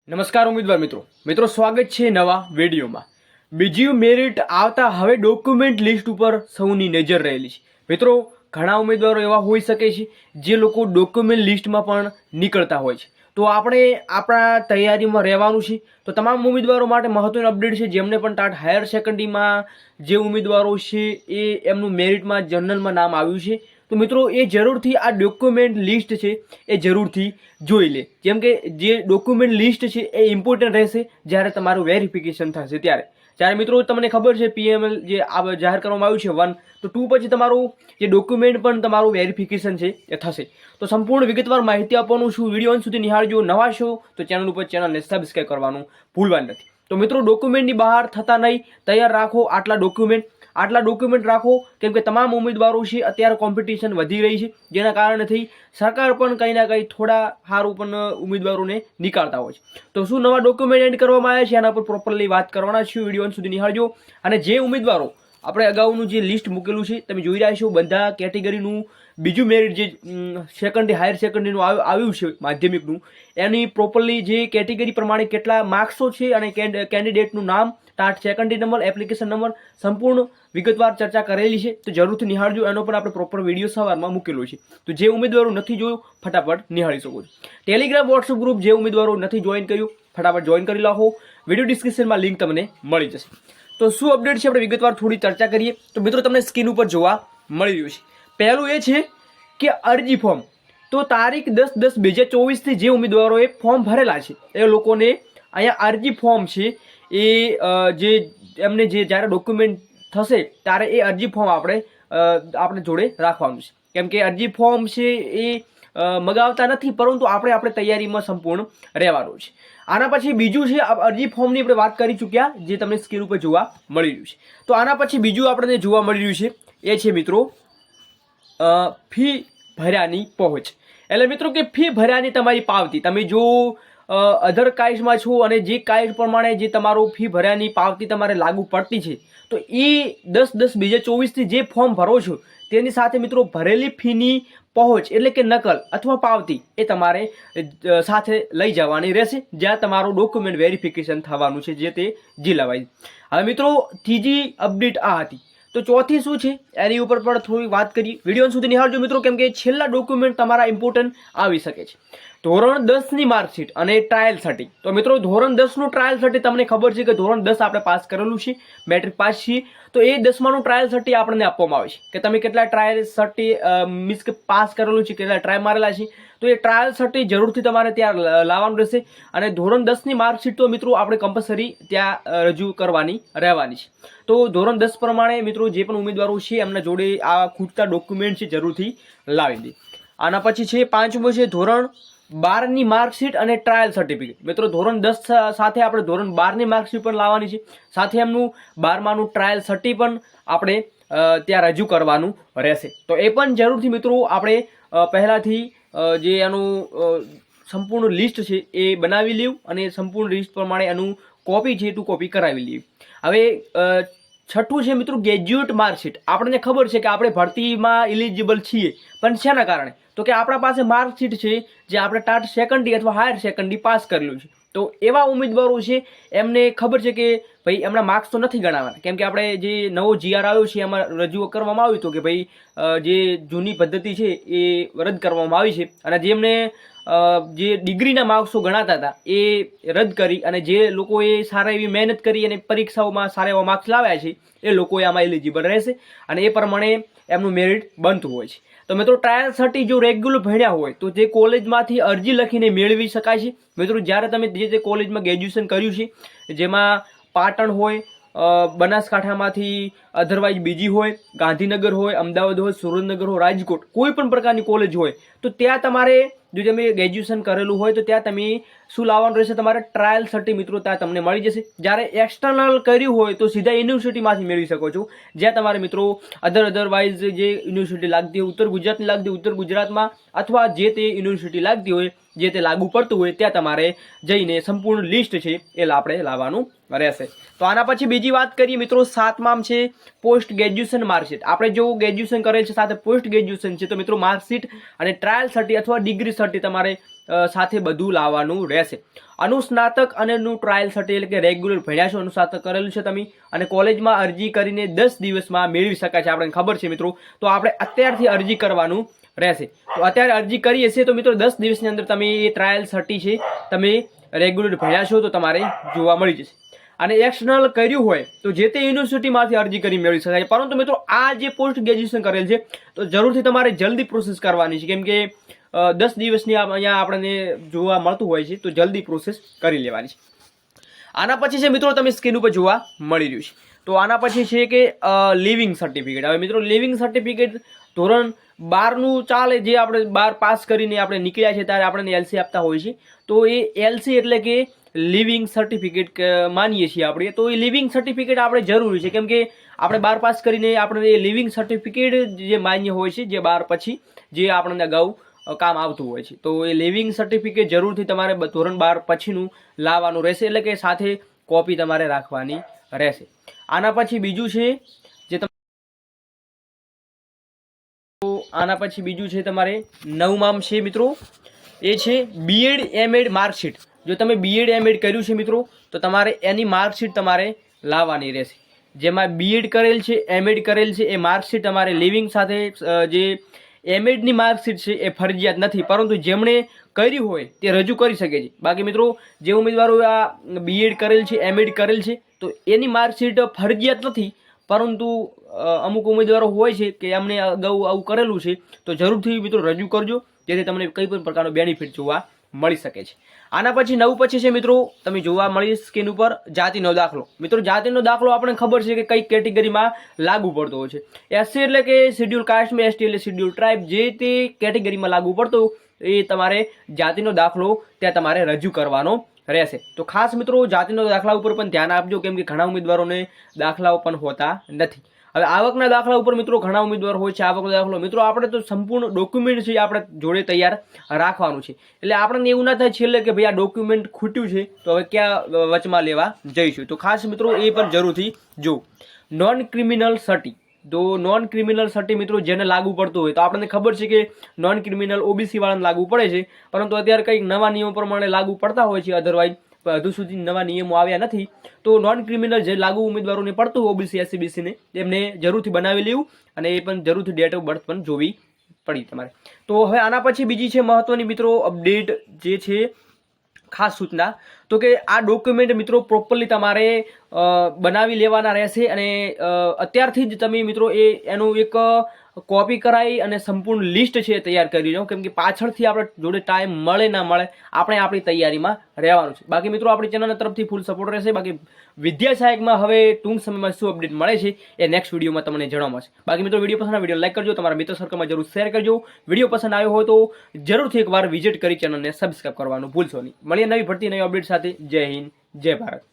નમસ્કાર ઉમેદવાર મિત્રો સ્વાગત છે નવા વિડીયોમાં। બીજી મેરિટ આવતા હવે ડોક્યુમેન્ટ લિસ્ટ ઉપર સૌની નજર રહેલી છે। મિત્રો ઘણા ઉમેદવારો એવા હોઈ શકે છે જે લોકો ડોક્યુમેન્ટ લિસ્ટમાં પણ નીકળતા હોય છે, તો આપણે આપણા તૈયારીમાં રહેવાનું છે। તો તમામ ઉમેદવારો માટે મહત્વની અપડેટ છે, જેમને પણ ટાટ હાયર સેકન્ડરીમાં જે ઉમેદવારો છે એ એમનું મેરિટમાં જનરલમાં નામ આવ્યું છે, તો મિત્રો એ જરૂરથી આ ડોક્યુમેન્ટ લિસ્ટ છે એ જરૂરથી જોઈ લે। જેમ કે જે ડોક્યુમેન્ટ લિસ્ટ છે એ ઇમ્પોર્ટન્ટ રહેશે જ્યારે તમારું વેરિફિકેશન થશે ત્યારે મિત્રો તમને ખબર છે પીએમએલ જે જાહેર કરવામાં આવ્યું છે 1, તો 2 પછી તમારું જે ડોક્યુમેન્ટ પણ તમારું વેરિફિકેશન છે એ થશે। તો સંપૂર્ણ વિગતવાર માહિતી આપવાનું છું, વિડીયો અંત સુધી નિહાળજો। નવા છો તો ચેનલને સબસ્ક્રાઈબ કરવાનું ભૂલવાનું નથી। તો મિત્રો ડોક્યુમેન્ટની બહાર થતા નહીં, તૈયાર રાખો આટલા ડોક્યુમેન્ટ રાખો, કેમ કે તમામ ઉમેદવારો છે અત્યારે કોમ્પિટિશન વધી રહી છે, જેના કારણેથી સરકાર પણ કંઈ ના કંઈ થોડા સારું પણ ઉમેદવારોને નીકાળતા હોય છે। તો શું નવા ડોક્યુમેન્ટ એડ કરવામાં આવ્યા છે એના પર પ્રોપરલી વાત કરવાના છે, વિડીયો અંત સુધી નિહાળજો। અને જે ઉમેદવારો આપણે અગાઉનું જે લિસ્ટ મૂકેલું છે તમે જોઈ રહ્યા છો, બધા કેટેગરીનું બીજું મેરિટ જે સેકન્ડરી હાયર સેકન્ડરીનું આવ્યું છે માધ્યમિકનું, એની પ્રોપરલી જે કેટેગરી પ્રમાણે કેટલા માર્ક્સો છે અને કેન્ડિડેટનું નામ, TAT secondary number, application number સંપૂર્ણ વિગતવાર ચર્ચા કરેલી છે, તો જરૂરથી નિહાળજો। એનો પણ આપણે પ્રોપર વિડીયો સવારમાં મૂકેલો છે, તો જે ઉમેદવારો નથી જોયું ફટાફટ નિહાળી શકો છો। ટેલિગ્રામ વોટ્સઅપ ગ્રુપ જે ઉમેદવારો નથી જોઈન કર્યું ફટાફટ જોઈન કરી નાખો, વિડીયો ડિસ્ક્રિપ્શનમાં લિંક તમને મળી જશે। તો શું અપડેટ છે આપણે વિગતવાર થોડી ચર્ચા કરીએ। તો મિત્રો તમને સ્ક્રીન ઉપર જોવા મળી રહ્યું છે, પહેલું એ છે કે અરજી ફોર્મ, તો તારીખ 10/10/2024 જે ઉમેદવારોએ ફોર્મ ભરેલા છે એ લોકોને અહીંયા અરજી ફોર્મ છે એ જે એમને જે જ્યારે ડોક્યુમેન્ટ થશે ત્યારે એ અરજી ફોર્મ આપણે જોડે રાખવાનું છે, કેમ કે અરજી ફોર્મ છે એ મગાવતા નથી, પરંતુ આપણે તૈયારીમાં સંપૂર્ણ રહેવાનું છે। આના પછી બીજું છે, અરજી ફોર્મની આપણે વાત કરી ચૂક્યા જે તમને સ્ક્રીન ઉપર જોવા મળી રહ્યું છે। તો આના પછી બીજું આપણને જોવા મળી રહ્યું છે એ છે મિત્રો ફી ભર્યાની પહોંચ, એટલે મિત્રો કે ફી ભર્યાની તમારી પાવતી, તમે જો અધર કાસ્ટમાં છો અને જે કાસ્ટ પ્રમાણે જે તમારું ફી ભર્યાની પાવતી તમારે લાગુ પડતી છે, તો એ 10/10/2024 જે ફોર્મ ભરો છો તેની સાથે મિત્રો ભરેલી ફીની પહોંચ એટલે કે નકલ અથવા પાવતી એ તમારે સાથે લઈ જવાની રહેશે, જ્યાં તમારું ડોક્યુમેન્ટ વેરિફિકેશન થવાનું છે જે તે જિલ્લા વાઇઝ। હવે મિત્રો ત્રીજી અપડેટ આ હતી, તો ચોથી શું છે એની ઉપર પણ થોડી વાત કરીએ, વિડીયો સુધી નિહાળજો મિત્રો, કેમ કે છેલ્લા ડોક્યુમેન્ટ તમારા ઇમ્પોર્ટન્ટ આવી શકે છે। ધોરણ 10ની માર્કશીટ અને ટ્રાયલ સર્ટી, તો મિત્રો ધોરણ 10નું ટ્રાયલ સર્ટી તમને ખબર છે કે ધોરણ 10 આપણે પાસ કરેલું છે, મેટ્રિક પાસ છીએ, તો એ 10માનું ટ્રાયલ સર્ટી આપણને આપવામાં આવે છે કે તમે કેટલા ટ્રાયલ સર્ટી મીન્સ કે પાસ કરેલું છે, કેટલા ટ્રાય મારેલા છે, તો એ ટ્રાયલ સર્ટી જરૂરથી તમારે ત્યાં લાવવાનું રહેશે। અને ધોરણ 10ની માર્કશીટ તો મિત્રો આપણે કમ્પલસરી ત્યાં રજૂ કરવાની રહેવાની છે। તો ધોરણ 10 પ્રમાણે મિત્રો જે પણ ઉમેદવારો છે એમના જોડે આ ખૂટતા ડોક્યુમેન્ટ છે જરૂરથી લાવી દે। આના પછી છે પાંચમું છે ધોરણ 12ની માર્કશીટ અને ટ્રાયલ સર્ટિફિકેટ, મિત્રો ધોરણ 10 સાથે આપણે ધોરણ 12ની માર્કશીટ પણ લાવવાની છે, સાથે એમનું 12માનું ટ્રાયલ સર્ટી પણ આપણે ત્યાં રજૂ કરવાનું રહેશે। તો એ પણ જરૂરથી મિત્રો આપણે પહેલાંથી જે એનું સંપૂર્ણ લિસ્ટ છે એ બનાવી લેવું અને સંપૂર્ણ લિસ્ટ પ્રમાણે એનું કોપી છે ટુ કોપી કરાવી લેવી। હવે છઠ્ઠું છે મિત્રો ગ્રેજ્યુએટ માર્કશીટ, આપણને ખબર છે કે આપણે ભરતીમાં ઇલિજિબલ છીએ, પણ શેના કારણે, તો કે આપણા પાસે માર્કશીટ છે જે આપણે ટાટ સેકન્ડરી અથવા હાયર સેકન્ડરી પાસ કરેલું છે, તો એવા ઉમેદવારો છે એમને ખબર છે કે ભાઈ એમના માર્ક્સ તો નથી ગણાવવાના, કેમ કે આપણે જે નવો GR આવ્યો છે એમાં રજૂ કરવામાં આવ્યું હતું કે ભાઈ જે જૂની પદ્ધતિ છે એ રદ કરવામાં આવી છે, અને જેમને જે ડિગ્રીના માર્ક્સો ગણાતા હતા એ રદ કરી અને જે લોકોએ સારા એવી મહેનત કરી અને પરીક્ષાઓમાં સારા એવા માર્ક્સ લાવ્યા છે એ લોકો આમાં એલિજિબલ રહેશે અને એ પ્રમાણે એમનું મેરિટ બનતું હોય છે। તો મિત્રો ટ્રાયલ સર્ટી જો રેગ્યુલર ભણ્યા હોય તો તે કોલેજમાંથી અરજી લખીને મેળવી શકાય છે। મિત્રો જ્યારે તમે જે કોલેજમાં ગ્રેજ્યુએશન કર્યું છે, જેમાં પાટણ હોય, બનાસકાંઠામાંથી અધરવાઇઝ બીજી હોય, ગાંધીનગર હોય, અમદાવાદ હોય, સુરેન્દ્રનગર હોય, રાજકોટ, કોઈ પણ પ્રકારની કોલેજ હોય, તો ત્યાં તમારે જો તમે ગ્રેજ્યુએશન કરેલું હોય તો ત્યાં તમે શું લાવવાનું રહેશે, તમારે ટ્રાયલ સર્ટી મિત્રો ત્યાં તમને મળી જશે। જ્યારે એક્સટર્નલ કર્યું હોય તો સીધા યુનિવર્સિટીમાંથી મેળવી શકો છો, જ્યાં તમારે મિત્રો અધરવાઇઝ જે યુનિવર્સિટી લાગતી હોય, ઉત્તર ગુજરાતની લાગતી હોય ઉત્તર ગુજરાતમાં, અથવા જે તે યુનિવર્સિટી લાગતી હોય જે તે લાગુ પડતું હોય ત્યાં તમારે જઈને સંપૂર્ણ લિસ્ટ છે એ આપણે લાવવાનું રહેશે। તો આના પછી બીજી વાત કરીએ મિત્રો, સાતમામ છે પોસ્ટ ગ્રેજ્યુએશન માર્કશીટ। આપણે જો ગ્રેજ્યુએશન કરેલ છે સાથે પોસ્ટ ગ્રેજ્યુએશન છે તો મિત્રો માર્કશીટ અને ટ્રાયલ સર્ટી અથવા ડિગ્રી સર્ટી તમારે સાથે બધું લાવવાનું રહેશે. અનુસ્નાતક અને ટ્રાયલ સર્ટિ એટલે કે રેગ્યુલર ભણ્યા છો, અનુસ્નાતક કરેલું છે તમે અને કોલેજમાં અરજી કરીને 10 દિવસમાં મેળવી શકાય છે, આપણને ખબર છે મિત્રો. તો આપણે અત્યારથી અરજી કરવાનું રહેશે. તો અત્યારે અરજી કરી હશે તો મિત્રો 10 દિવસની અંદર તમે એ ટ્રાયલ સર્ટિ છે તમે રેગ્યુલર ભણ્યા છો તો તમારે જોવા મળી જશે. અને એક્સટર્નલ કર્યું હોય તો જે તે યુનિવર્સિટીમાંથી અરજી કરી મેળવી શકાય. પરંતુ મિત્રો આ જે પોસ્ટ ગ્રેજ્યુએશન કરેલ છે તો જરૂરથી તમારે જલ્દી પ્રોસેસ કરવાની છે, કેમ કે 10 દિવસની અહીંયા આપણને જોવા મળતું હોય છે, તો જલ્દી પ્રોસેસ કરી લેવાની છે. આના પછી છે મિત્રો તમે સ્ક્રીન ઉપર જોવા મળી રહ્યું છે. તો આના પછી છે કે લિવિંગ સર્ટિફિકેટ. હવે મિત્રો લિવિંગ સર્ટિફિકેટ ધોરણ 12નું ચાલે, જે આપણે 12 પાસ કરીને આપણે નીકળ્યા છે ત્યારે આપણને એલસી આપતા હોય છે. તો એ એલસી એટલે કે લિવિંગ સર્ટિફિકેટ માનીએ છીએ આપણે. તો એ લિવિંગ સર્ટિફિકેટ આપણે જરૂરી છે, કેમ કે આપણે 12 પાસ કરીને આપણે એ લિવિંગ સર્ટિફિકેટ જે માન્ય હોય છે, જે 12 પછી જે આપણને અગાઉ કામ આવતું હોય છે. તો એ લિવિંગ સર્ટિફિકેટ જરૂરથી તમારે ધોરણ 12 પછીનું લાવવાનું રહેશે, એટલે કે સાથે કોપી તમારે રાખવાની રહેશે. આના પછી બીજું છે જે આના પછી બીજું છે તમારે 9માં છે મિત્રો, એ છે બીએડ એમએડ માર્કશીટ. જો તમે બીએડ એમએડ કર્યું છે મિત્રો તો તમારે એની માર્કશીટ તમારે લાવવાની રહેશે. જેમાં બીએડ કરેલ છે, એમએડ કરેલ છે, એ માર્કશીટ તમારે લિવિંગ સાથે જે એમએડની માર્કશીટ છે એ ફરજિયાત નથી, પરંતુ જેમણે કર્યું હોય તે રજૂ કરી શકે છે. બાકી મિત્રો જે ઉમેદવારો આ બીએડ કરેલ છે, એમએડ કરેલ છે તો એની માર્કશીટ ફરજિયાત નથી, પરંતુ અમુક ઉમેદવારો હોય છે કે એમને અગાઉ આવું કરેલું છે તો જરૂરથી મિત્રો રજૂ કરજો, જેથી તમને કંઈ પણ પ્રકારનો બેનિફિટ જોવા મળી શકે છે. આના પછી 9 પછી છે મિત્રો તમે જોવા મળી સ્ક્રીન ઉપર જાતિનો દાખલો. મિત્રો જાતિનો દાખલો આપણે ખબર છે કે કઈ કેટેગરીમાં લાગુ પડતો હોય છે. એસસી એટલે કે શેડ્યુલ કાસ્ટમાં, એસટી એટલે શેડ્યુલ ટ્રાઇબ, જે તે કેટેગરીમાં લાગુ પડતો એ તમારે જાતિનો દાખલો ત્યાં તમારે રજૂ કરવાનો રહેશે. તો ખાસ મિત્રો જાતિનો દાખલા ઉપર પણ ધ્યાન આપજો, કેમ કે ઘણા ઉમેદવારોને દાખલાઓ પણ હોતા નથી. હવે આવકના દાખલા ઉપર મિત્રો ઘણા ઉમેદવાર હોય છે. આવકનો દાખલો મિત્રો આપણે તો સંપૂર્ણ ડોક્યુમેન્ટ છે આપણે જોડે તૈયાર રાખવાનું છે, એટલે આપણને એવું ના થાય છેલ્લે કે ભાઈ આ ડોક્યુમેન્ટ ખૂટ્યું છે તો હવે ક્યાં વચમાં લેવા જઈશું. તો ખાસ મિત્રો એ પણ જરૂરથી જો. નોન ક્રિમિનલ સર્ટી. તો નોન ક્રિમિનલ સર્ટી મિત્રો જેને લાગુ પડતું હોય, તો આપણને ખબર છે કે નોન ક્રિમિનલ ઓબીસી વાળાને લાગુ પડે છે, પરંતુ અત્યારે કંઈક નવા નિયમો પ્રમાણે લાગુ પડતા હોય છે, અધરવાઇઝ હજુ સુધી નવા નિયમો આવ્યા નથી. તો નોન ક્રિમિનલ જે લાગુ ઉમેદવારોને પડતું ઓબીસી એસસીબીસીને તેમને જરૂરથી બનાવી લેવું, અને એ પણ જરૂરથી ડેટ ઓફ બર્થ પણ જોવી પડી તમારે. તો હવે આના પછી બીજી છે મહત્વની મિત્રો અપડેટ, જે છે ખાસ સૂચના, તો કે આ ડોક્યુમેન્ટ મિત્રો પ્રોપરલી તમારે બનાવી લેવાના રહેશે, અને અત્યારથી જ તમે મિત્રો એનું એક કોપી કરાવી અને સંપૂર્ણ લિસ્ટ છે તૈયાર કરી લો, કેમ કે પાછળથી આપણે જોડે ટાઈમ મળે ના મળે આપણે આપણી તૈયારીમાં રહેવાનું છે. બાકી મિત્રો આપણી ચેનલ તરફથી ફૂલ સપોર્ટ રહેશે. બાકી વિદ્યા સહાયકમાં હવે ટૂંક સમયમાં શું અપડેટ મળે છે એ નેક્સ્ટ વિડીયોમાં તમને જણાવવા મળશે. બાકી મિત્રો વિડીયો પસંદ આવે વિડીયો લાઈક કરજો, તમારા મિત્ર સર્કલમાં જરૂર શેર કરજો. વિડીયો પસંદ આવ્યો હોય તો જરૂરથી એકવાર વિઝિટ કરી ચેનલને સબસ્ક્રાઈબ કરવાનું ભૂલશો નહીં. મળીએ નવી ભરતી નવી અપડેટ સાથે. જય હિન્દ, જય ભારત.